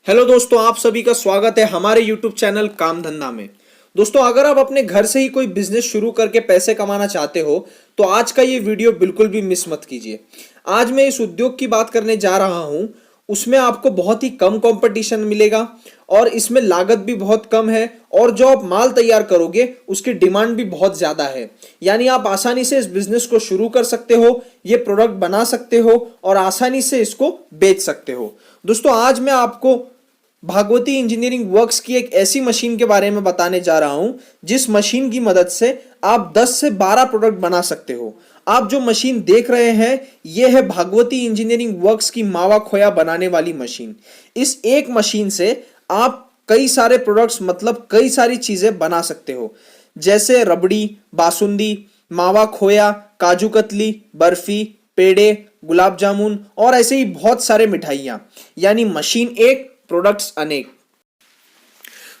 Hello दोस्तों, आप सभी का स्वागत है हमारे YouTube चैनल काम धंधा में। दोस्तों, अगर आप अपने घर से ही कोई बिजनेस शुरू करके पैसे कमाना चाहते हो तो आज का ये वीडियो बिल्कुल भी मिस मत कीजिए। आज मैं इस उद्योग की बात करने जा रहा हूँ। उसमें आपको बहुत ही कम कंपटीशन मिलेगा और इसमें लागत भी बहुत कम है और जो आप माल तैयार करोगे उसकी डिमांड भी बहुत ज़्यादा है। यानी आप आसानी से इस बिजनेस को शुरू कर सकते हो, ये प्रोडक्ट बना सकते हो और आसानी से इसको बेच सकते हो। दोस्तों, आज मैं आपको भागवती इंजीनियरिंग वर्क्स की एक ऐसी मशीन के बारे में बताने जा रहा हूं जिस मशीन की मदद से आप 10 से 12 प्रोडक्ट बना सकते हो। आप जो मशीन देख रहे हैं यह है भागवती इंजीनियरिंग वर्क्स की मावा खोया बनाने वाली मशीन। इस एक मशीन से आप कई सारे प्रोडक्ट्स मतलब कई सारी चीजें बना सकते हो, जैसे रबड़ी, बासुंदी, मावा खोया, काजू कतली, बर्फी, पेड़े, गुलाब जामुन और ऐसे ही बहुत सारे मिठाइयां। यानी मशीन एक, प्रोडक्ट्स अनेक।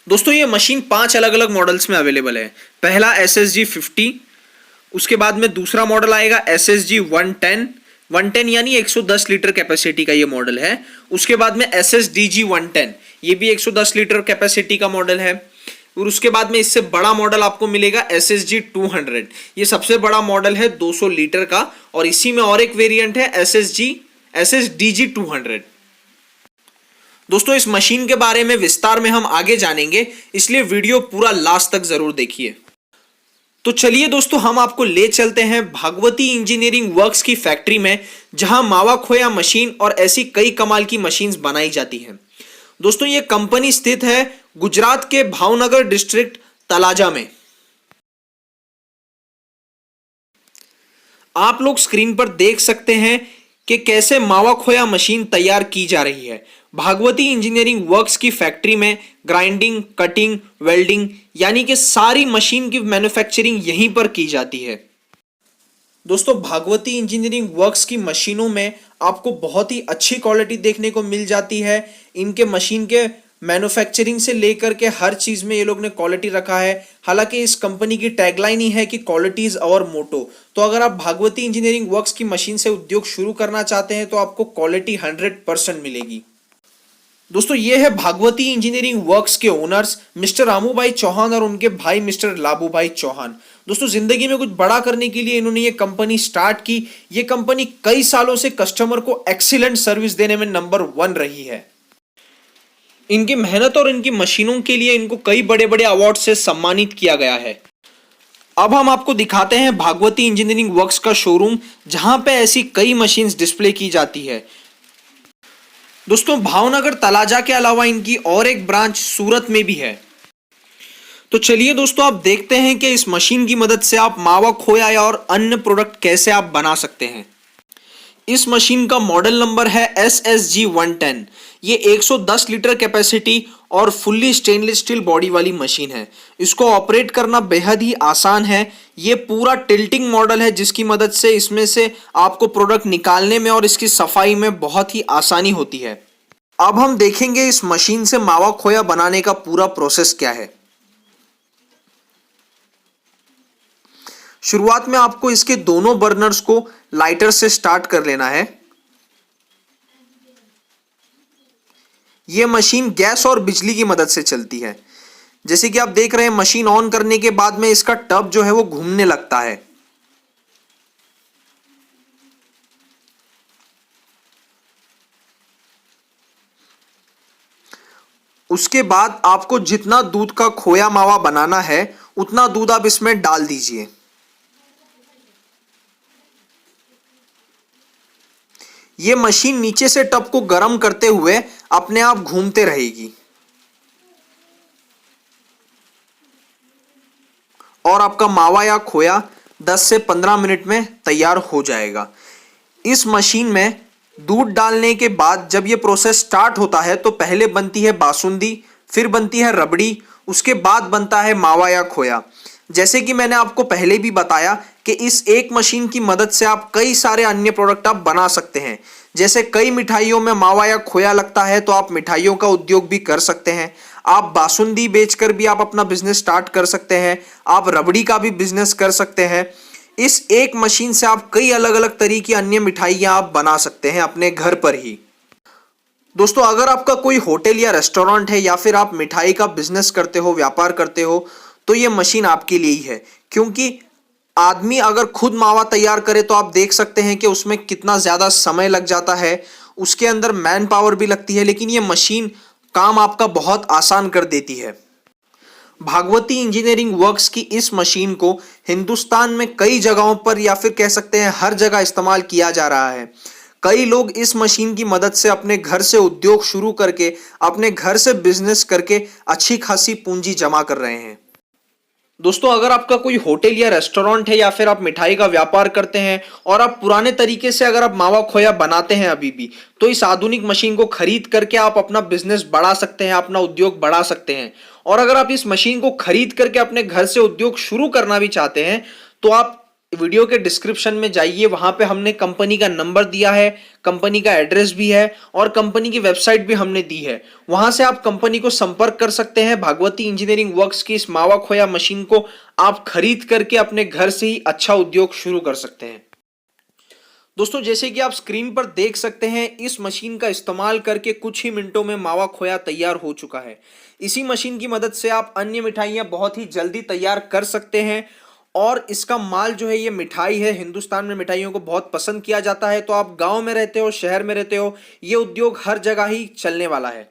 दोस्तों, ये मशीन 5 अलग अलग मॉडल्स में अवेलेबल है। पहला SSG 50, उसके बाद में दूसरा मॉडल आएगा SSG 110 यानी 110 लीटर कैपेसिटी का ये मॉडल है। उसके बाद में SSDG 110, ये भी 110 लीटर कैपेसिटी का मॉडल है। और उसके बाद में इससे बड़ा मॉडल आपको मिलेगा SSG 200, ये सबसे बड़ा मॉडल है 200 लीटर का। और इसी में और एक वेरिएंट है SSDG 200। दोस्तों, इस मशीन के बारे में विस्तार में हम आगे जानेंगे, इसलिए वीडियो पूरा लास्ट तक जरूर देखिए। तो चलिए दोस्तों, हम आपको ले चलते हैं भागवती इंजीनियरिंग वर्क्स की फैक्ट्री में, जहां मावा खोया मशीन और ऐसी कई कमाल की मशीन्स बनाई जाती हैं। दोस्तों, ये कंपनी स्थित है गुजरात के भावनगर डिस्ट्रिक्ट तलाजा में। आप लोग स्क्रीन पर देख सकते हैं कि कैसे मावा खोया मशीन तैयार की जा रही है। भागवती इंजीनियरिंग वर्क्स की फैक्ट्री में ग्राइंडिंग, कटिंग, वेल्डिंग यानी कि सारी मशीन की मैन्युफैक्चरिंग यहीं पर की जाती है। दोस्तों, भागवती इंजीनियरिंग वर्क्स की मशीनों में आपको बहुत ही अच्छी क्वालिटी देखने को मिल जाती है। इनके मशीन के मैन्युफैक्चरिंग से लेकर के हर चीज में ये लोग ने क्वालिटी रखा है। हालांकि इस कंपनी की टैगलाइन ही है कि क्वालिटी इज आवर मोटो। तो अगर आप भागवती इंजीनियरिंग वर्क्स की मशीन से उद्योग शुरू करना चाहते हैं तो आपको क्वालिटी 100% मिलेगी। दोस्तों, ये है भागवती इंजीनियरिंग वर्क्स के ओनर्स मिस्टर रामू भाई चौहान और उनके भाई मिस्टर लाबू भाई चौहान। दोस्तों, जिंदगी में कुछ बड़ा करने के लिए इन्होंने ये कंपनी स्टार्ट की। ये कंपनी कई सालों से कस्टमर को एक्सीलेंट सर्विस देने में नंबर 1 रही है। इनकी मेहनत और इनकी मशीनों के लिए इनको कई बड़े बड़े अवार्ड से सम्मानित किया गया है। अब हम आपको दिखाते हैं भागवती इंजीनियरिंग वर्क्स का शोरूम, जहां पे ऐसी कई मशीन्स डिस्प्ले की जाती है। दोस्तों, भावनगर तलाजा के अलावा इनकी और एक ब्रांच सूरत में भी है। तो चलिए दोस्तों, आप देखते हैं कि इस मशीन की मदद से आप मावा खोया और अन्य प्रोडक्ट कैसे आप बना सकते हैं। इस मशीन का मॉडल नंबर है SSG 110। ये 110 लीटर कैपेसिटी और फुल्ली स्टेनलेस स्टील बॉडी वाली मशीन है। इसको ऑपरेट करना बेहद ही आसान है। ये पूरा टिल्टिंग मॉडल है, जिसकी मदद से इसमें से आपको प्रोडक्ट निकालने में और इसकी सफाई में बहुत ही आसानी होती है। अब हम देखेंगे इस मशीन से मावा खोया बनाने का पूरा प्रोसेस क्या है। शुरुआत में आपको इसके दोनों बर्नर्स को लाइटर से स्टार्ट कर लेना है। यह मशीन गैस और बिजली की मदद से चलती है। जैसे कि आप देख रहे हैं, मशीन ऑन करने के बाद में इसका टब जो है वो घूमने लगता है। उसके बाद आपको जितना दूध का खोया मावा बनाना है उतना दूध आप इसमें डाल दीजिए। यह मशीन नीचे से टब को गर्म करते हुए अपने आप घूमते रहेगी और आपका मावा या खोया 10 से 15 मिनट में तैयार हो जाएगा। इस मशीन में दूध डालने के बाद जब यह प्रोसेस स्टार्ट होता है तो पहले बनती है बासुंदी, फिर बनती है रबड़ी, उसके बाद बनता है मावा या खोया। जैसे कि मैंने आपको पहले भी बताया कि इस एक मशीन की मदद से आप कई सारे अन्य प्रोडक्ट आप बना सकते हैं। जैसे कई मिठाइयों में मावा या खोया लगता है तो आप मिठाइयों का उद्योग भी कर सकते हैं। आप बासुंदी बेचकर भी आप अपना बिजनेस स्टार्ट कर सकते हैं। आप रबड़ी का भी बिजनेस कर सकते हैं। इस एक मशीन से आप कई अलग अलग तरह की अन्य मिठाइयां आप बना सकते हैं अपने घर पर ही। दोस्तों अगर आपका कोई होटल या रेस्टोरेंट है या फिर आप मिठाई का बिजनेस करते हो, व्यापार करते हो, तो ये मशीन आपके लिए ही है। क्योंकि आदमी अगर खुद मावा तैयार करे तो आप देख सकते हैं कि उसमें कितना ज़्यादा समय लग जाता है, उसके अंदर मैन पावर भी लगती है, लेकिन ये मशीन काम आपका बहुत आसान कर देती है। भागवती इंजीनियरिंग वर्क्स की इस मशीन को हिंदुस्तान में कई जगहों पर या फिर कह सकते हैं हर जगह इस्तेमाल किया जा रहा है। कई लोग इस मशीन की मदद से अपने घर से उद्योग शुरू करके, अपने घर से बिजनेस करके अच्छी खासी पूंजी जमा कर रहे हैं। दोस्तों अगर आपका कोई होटल या रेस्टोरेंट है या फिर आप मिठाई का व्यापार करते हैं और आप पुराने तरीके से अगर आप मावा खोया बनाते हैं अभी भी, तो इस आधुनिक मशीन को खरीद करके आप अपना बिजनेस बढ़ा सकते हैं, अपना उद्योग बढ़ा सकते हैं। और अगर आप इस मशीन को खरीद करके अपने घर से उद्योग शुरू करना भी चाहते हैं तो आप वीडियो के डिस्क्रिप्शन में जाइए, वहां पे हमने कंपनी का नंबर दिया है, कंपनी का एड्रेस भी है और कंपनी की वेबसाइट भी हमने दी है। वहां से आप कंपनी को संपर्क कर सकते हैं। भागवती इंजीनियरिंग वर्क्स की इस मावा खोया मशीन को आप खरीद करके अपने घर से ही अच्छा उद्योग शुरू कर सकते हैं। दोस्तों जैसे कि आप स्क्रीन पर देख सकते हैं, इस मशीन का इस्तेमाल करके कुछ ही मिनटों में मावा खोया तैयार हो चुका है। इसी मशीन की मदद से आप अन्य मिठाइयां बहुत ही जल्दी तैयार कर सकते हैं और इसका माल जो है, ये मिठाई है, हिंदुस्तान में मिठाइयों को बहुत पसंद किया जाता है। तो आप गांव में रहते हो, शहर में रहते हो, ये उद्योग हर जगह ही चलने वाला है।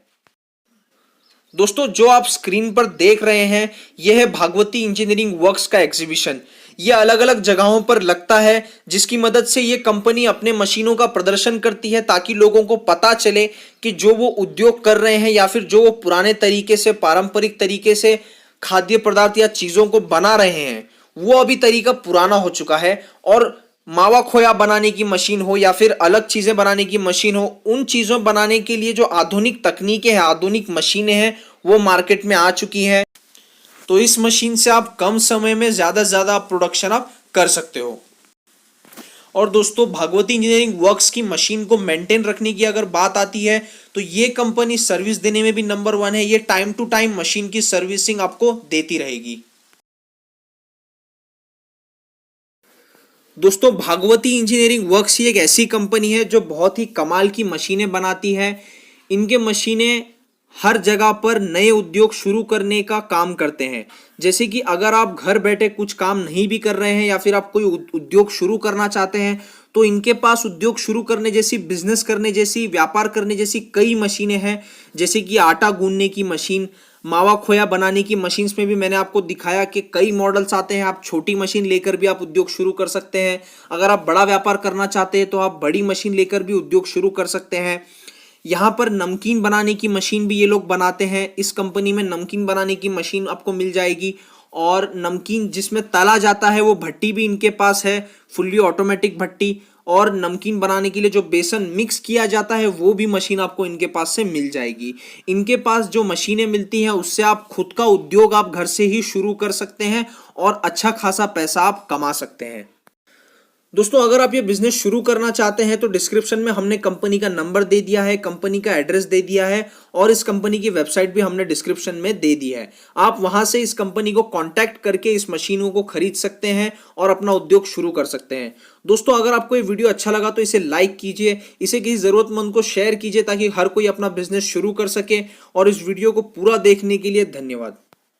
दोस्तों जो आप स्क्रीन पर देख रहे हैं, यह है भागवती इंजीनियरिंग वर्क्स का एग्जीबिशन। यह अलग अलग जगहों पर लगता है, जिसकी मदद से यह कंपनी अपने मशीनों का प्रदर्शन करती है ताकि लोगों को पता चले कि जो वो उद्योग कर रहे हैं या फिर जो वो पुराने तरीके से, पारंपरिक तरीके से खाद्य पदार्थ या चीजों को बना रहे हैं, वो अभी तरीका पुराना हो चुका है। और मावा खोया बनाने की मशीन हो या फिर अलग चीजें बनाने की मशीन हो, उन चीजों बनाने के लिए जो आधुनिक तकनीकें हैं, आधुनिक मशीनें हैं, वो मार्केट में आ चुकी हैं। तो इस मशीन से आप कम समय में ज्यादा से ज्यादा प्रोडक्शन आप कर सकते हो। और दोस्तों भागवती इंजीनियरिंग वर्क्स की मशीन को मेंटेन रखने की अगर बात आती है तो ये कंपनी सर्विस देने में भी नंबर 1 है। ये टाइम टू टाइम मशीन की सर्विसिंग आपको देती रहेगी। दोस्तों भागवती इंजीनियरिंग वर्क्स ही एक ऐसी कंपनी है जो बहुत ही कमाल की मशीनें बनाती है। इनके मशीनें हर जगह पर नए उद्योग शुरू करने का काम करते हैं। जैसे कि अगर आप घर बैठे कुछ काम नहीं भी कर रहे हैं या फिर आप कोई उद्योग शुरू करना चाहते हैं, तो इनके पास उद्योग शुरू करने जैसी, बिजनेस करने जैसी, व्यापार करने जैसी कई मशीनें हैं। जैसे कि आटा गूंदने की मशीन, मावा खोया बनाने की मशीन्स में भी मैंने आपको दिखाया कि कई मॉडल्स आते हैं। आप छोटी मशीन लेकर भी आप उद्योग शुरू कर सकते हैं। अगर आप बड़ा व्यापार करना चाहते हैं तो आप बड़ी मशीन लेकर भी उद्योग शुरू कर सकते हैं। यहाँ पर नमकीन बनाने की मशीन भी ये लोग बनाते हैं। इस कंपनी में नमकीन बनाने की मशीन आपको मिल जाएगी और नमकीन जिसमें तला जाता है वो भट्टी भी इनके पास है, फुल्ली ऑटोमेटिक भट्टी। और नमकीन बनाने के लिए जो बेसन मिक्स किया जाता है वो भी मशीन आपको इनके पास से मिल जाएगी। इनके पास जो मशीनें मिलती हैं उससे आप खुद का उद्योग आप घर से ही शुरू कर सकते हैं और अच्छा खासा पैसा आप कमा सकते हैं। दोस्तों अगर आप ये बिजनेस शुरू करना चाहते हैं तो डिस्क्रिप्शन में हमने कंपनी का नंबर दे दिया है, कंपनी का एड्रेस दे दिया है और इस कंपनी की वेबसाइट भी हमने डिस्क्रिप्शन में दे दी है। आप वहां से इस कंपनी को कांटेक्ट करके इस मशीनों को खरीद सकते हैं और अपना उद्योग शुरू कर सकते हैं। दोस्तों अगर आपको ये वीडियो अच्छा लगा तो इसे लाइक कीजिए, इसे किसी जरूरतमंद को शेयर कीजिए ताकि हर कोई अपना बिजनेस शुरू कर सके। और इस वीडियो को पूरा देखने के लिए धन्यवाद।